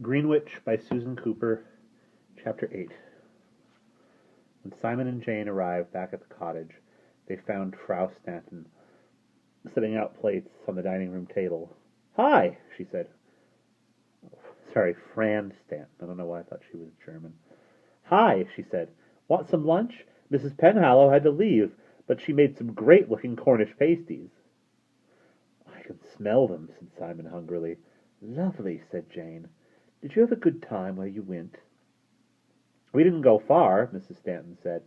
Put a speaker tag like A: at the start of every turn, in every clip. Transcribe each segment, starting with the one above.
A: Greenwitch by Susan Cooper, Chapter 8. When Simon and Jane arrived back at the cottage, they found Frau Stanton setting out plates on the dining room table. "Hi," she said. Sorry, Fran Stanton. I don't know why I thought she was German. "Hi," she said. "Want some lunch? Mrs. Penhallow had to leave, but she made some great-looking Cornish pasties." "I can smell them," said Simon hungrily. "Lovely," said Jane. "Did you have a good time where you went?" "We didn't go far," Mrs. Stanton said.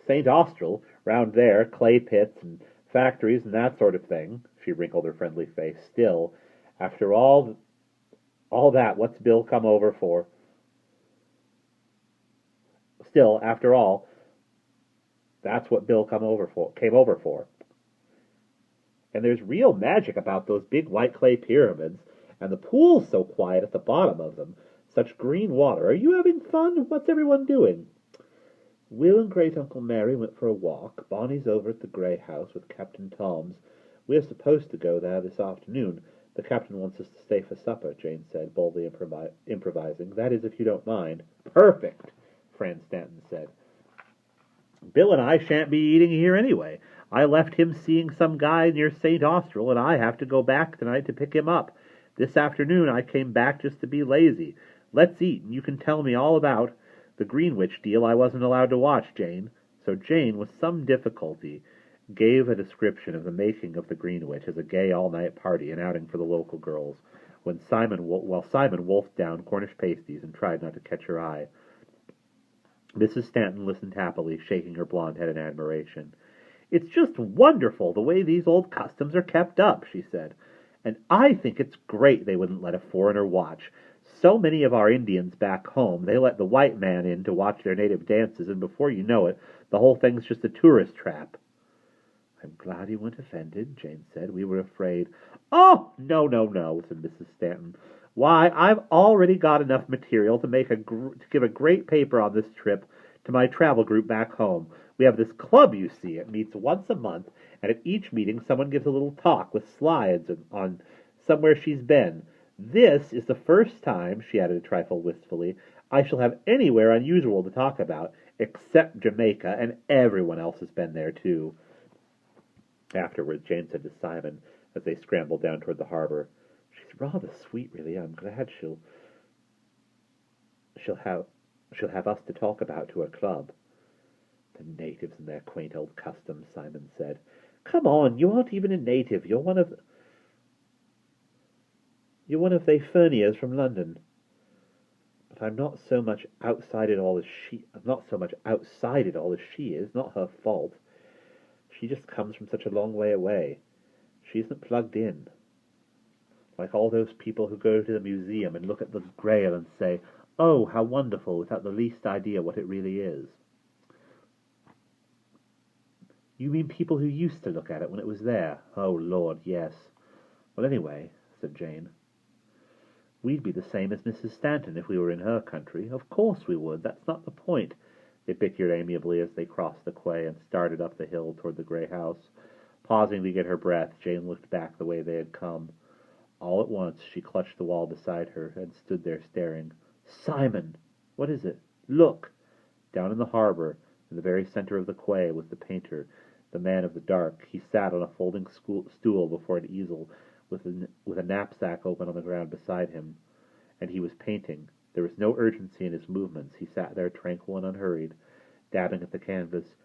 A: "St. Austral, round there, clay pits and factories and that sort of thing." She wrinkled her friendly face. "Still, after all that, what's Bill come over for? Still, after all, that's what Bill came over for. And there's real magic about those big white clay pyramids, and the pool's so quiet at the bottom of them. Such green water. Are you having fun? What's everyone doing?" "Will and Great-Uncle Mary went for a walk. Bonnie's over at the Grey House with Captain Tom's. We're supposed to go there this afternoon. The captain wants us to stay for supper," Jane said, boldly improvising. "That is, if you don't mind." "Perfect," Fran Stanton said. "Bill and I shan't be eating here anyway. I left him seeing some guy near St. Austral, and I have to go back tonight to pick him up. This afternoon I came back just to be lazy. Let's eat, and you can tell me all about the Greenwitch deal I wasn't allowed to watch, Jane." So Jane, with some difficulty, gave a description of the making of the Greenwitch as a gay all-night party and outing for the local girls, while Simon wolfed down Cornish pasties and tried not to catch her eye. Mrs. Stanton listened happily, shaking her blonde head in admiration. "It's just wonderful the way these old customs are kept up," she said. "And I think it's great they wouldn't let a foreigner watch. So many of our Indians back home, they let the white man in to watch their native dances, and before you know it, the whole thing's just a tourist trap." "I'm glad you weren't offended," Jane said. "We were afraid—" "Oh, no, no, no," said Mrs. Stanton. "Why, I've already got enough material to give a great paper on this trip to my travel group back home. We have this club, you see. It meets once a month, and at each meeting someone gives a little talk with slides on somewhere she's been. This is the first time," she added a trifle wistfully, "I shall have anywhere unusual to talk about, except Jamaica, and everyone else has been there, too." Afterwards, Jane said to Simon, as they scrambled down toward the harbor, "She's rather sweet, really. I'm glad she'll have us to talk about to her club." "The natives and their quaint old customs," Simon said. "Come on, you aren't even a native. You're one of the Ferniers from London." "But I'm not so much outside it all as she is. Not her fault. She just comes from such a long way away. She isn't plugged in. Like all those people who go to the museum and look at the Grail and say, 'Oh, how wonderful,' without the least idea what it really is." "You mean people who used to look at it when it was there?" "Oh, Lord, yes." "Well, anyway," said Jane, "we'd be the same as Mrs. Stanton if we were in her country. Of course we would. That's not the point." They bickered amiably as they crossed the quay and started up the hill toward the Grey House. Pausing to get her breath, Jane looked back the way they had come. All at once she clutched the wall beside her and stood there staring. "Simon!" "What is it?" "Look!" Down in the harbor, in the very center of the quay, was the painter, the man of the dark. He sat on a folding stool before an easel, with a knapsack open on the ground beside him, and he was painting. There was no urgency in his movements. He sat there tranquil and unhurried, dabbing at the canvas.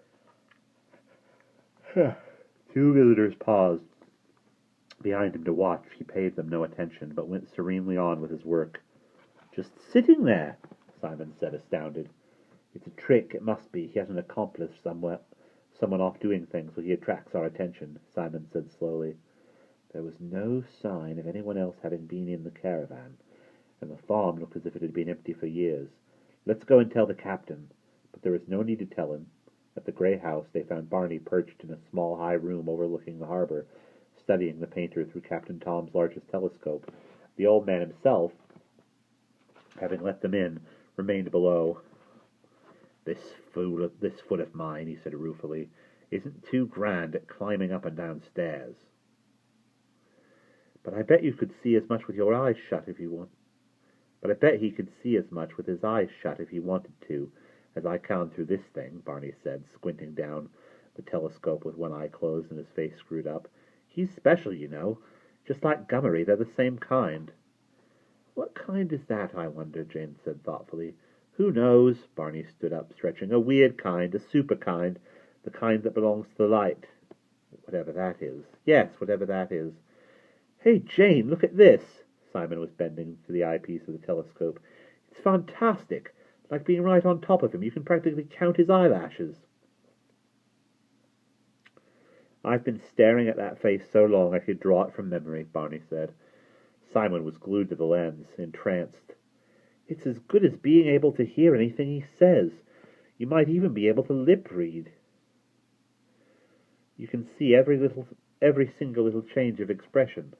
A: Two visitors paused behind him to watch. He paid them no attention, but went serenely on with his work. "Just sitting there," Simon said, astounded. "It's a trick, it must be. He has an accomplice somewhere, someone off doing things, so he attracts our attention," Simon said slowly. There was no sign of anyone else having been in the caravan, and the farm looked as if it had been empty for years. "Let's go and tell the captain." But there was no need to tell him. At the Grey House they found Barney perched in a small high room overlooking the harbor, studying the painter through Captain Tom's largest telescope. The old man himself, having let them in, remained below. This foot of mine," he said ruefully, "isn't too grand at climbing up and down stairs." "But I bet you could see as much with your eyes shut if you want." But I bet he could see as much with his eyes shut if he wanted to, as I can through this thing, Barney said, squinting down the telescope with one eye closed and his face screwed up. He's special, you know. Just like Gummery, they're the same kind. What kind is that, I wonder, Jane said thoughtfully. Who knows? Barney stood up, stretching. A weird kind, a super kind, the kind that belongs to the light. Whatever that is. Yes, whatever that is. Hey, Jane, look at this. Simon was bending to the eyepiece of the telescope. It's fantastic. Like being right on top of him. You can practically count his eyelashes. I've been staring at that face so long I could draw it from memory, Barney said. Simon was glued to the lens, entranced. It's as good as being able to hear anything he says. You might even be able to lip read. You can see every single little change of expression.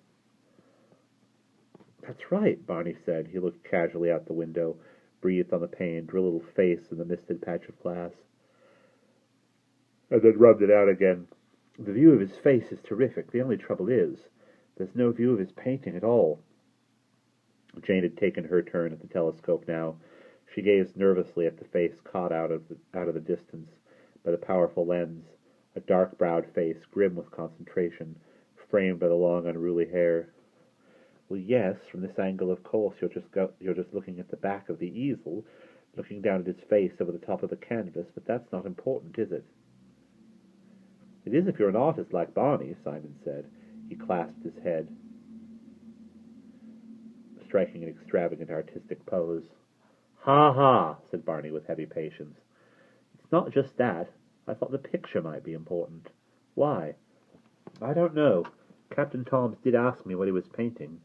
A: That's right, Barney said. He looked casually out the window, breathed on the pane, drew a little face in the misted patch of glass, and then rubbed it out again. The view of his face is terrific. The only trouble is, there's no view of his painting at all. Jane had taken her turn at the telescope now. She gazed nervously at the face caught out of the distance by the powerful lens, a dark-browed face, grim with concentration, framed by the long, unruly hair. Well, yes, from this angle, of course, you're just looking at the back of the easel, looking down at his face over the top of the canvas, but that's not important, is it? It is if you're an artist like Barney, Simon said. He clasped his head, striking an extravagant artistic pose. Ha ha, said Barney with heavy patience. It's not just that. I thought the picture might be important. Why? I don't know. Captain Toms did ask me what he was painting.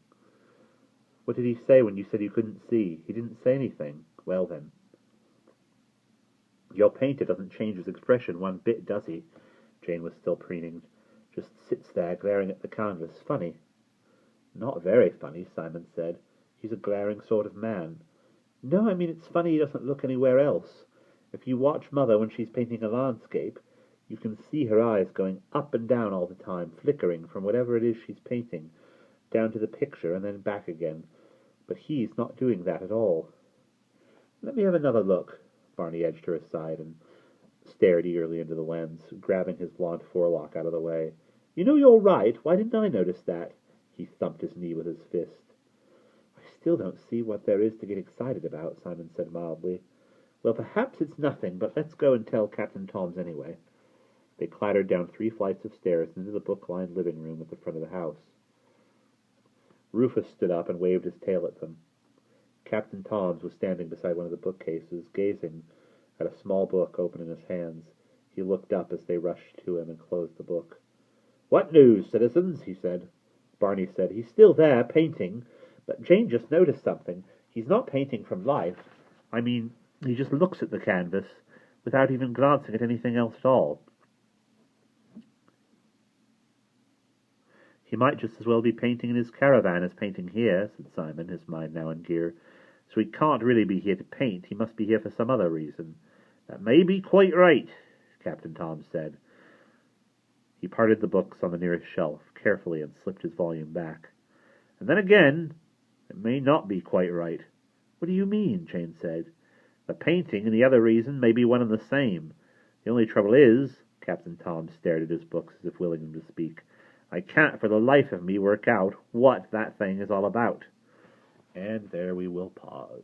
A: What did he say when you said you couldn't see? He didn't say anything. Well then. Your painter doesn't change his expression one bit, does he? Jane was still preening. Just sits there, glaring at the canvas. Funny. Not very funny, Simon said. He's a glaring sort of man. No, I mean it's funny he doesn't look anywhere else. If you watch Mother when she's painting a landscape, you can see her eyes going up and down all the time, flickering from whatever it is she's painting, down to the picture and then back again. But he's not doing that at all. Let me have another look. Barney edged her aside and stared eagerly into the lens, grabbing his blond forelock out of the way. You know you're right. Why didn't I notice that? He thumped his knee with his fist. I still don't see what there is to get excited about, Simon said mildly. Well, perhaps it's nothing, but let's go and tell Captain Toms anyway. They clattered down 3 flights of stairs into the book-lined living room at the front of the house. Rufus stood up and waved his tail at them. Captain Toms was standing beside one of the bookcases, gazing at a small book open in his hands. He looked up as they rushed to him and closed the book. What news, citizens? He said. Barney said, He's still there, painting, but Jane just noticed something. He's not painting from life. I mean, he just looks at the canvas without even glancing at anything else at all. He might just as well be painting in his caravan as painting here, said Simon, his mind now in gear. So he can't really be here to paint. He must be here for some other reason. That may be quite right, Captain Tom said. He parted the books on the nearest shelf carefully and slipped his volume back. And then again, it may not be quite right. What do you mean? Jane said. The painting and the other reason may be one and the same. The only trouble is, Captain Tom stared at his books as if willing him to speak, I can't for the life of me work out what that thing is all about. And there we will pause.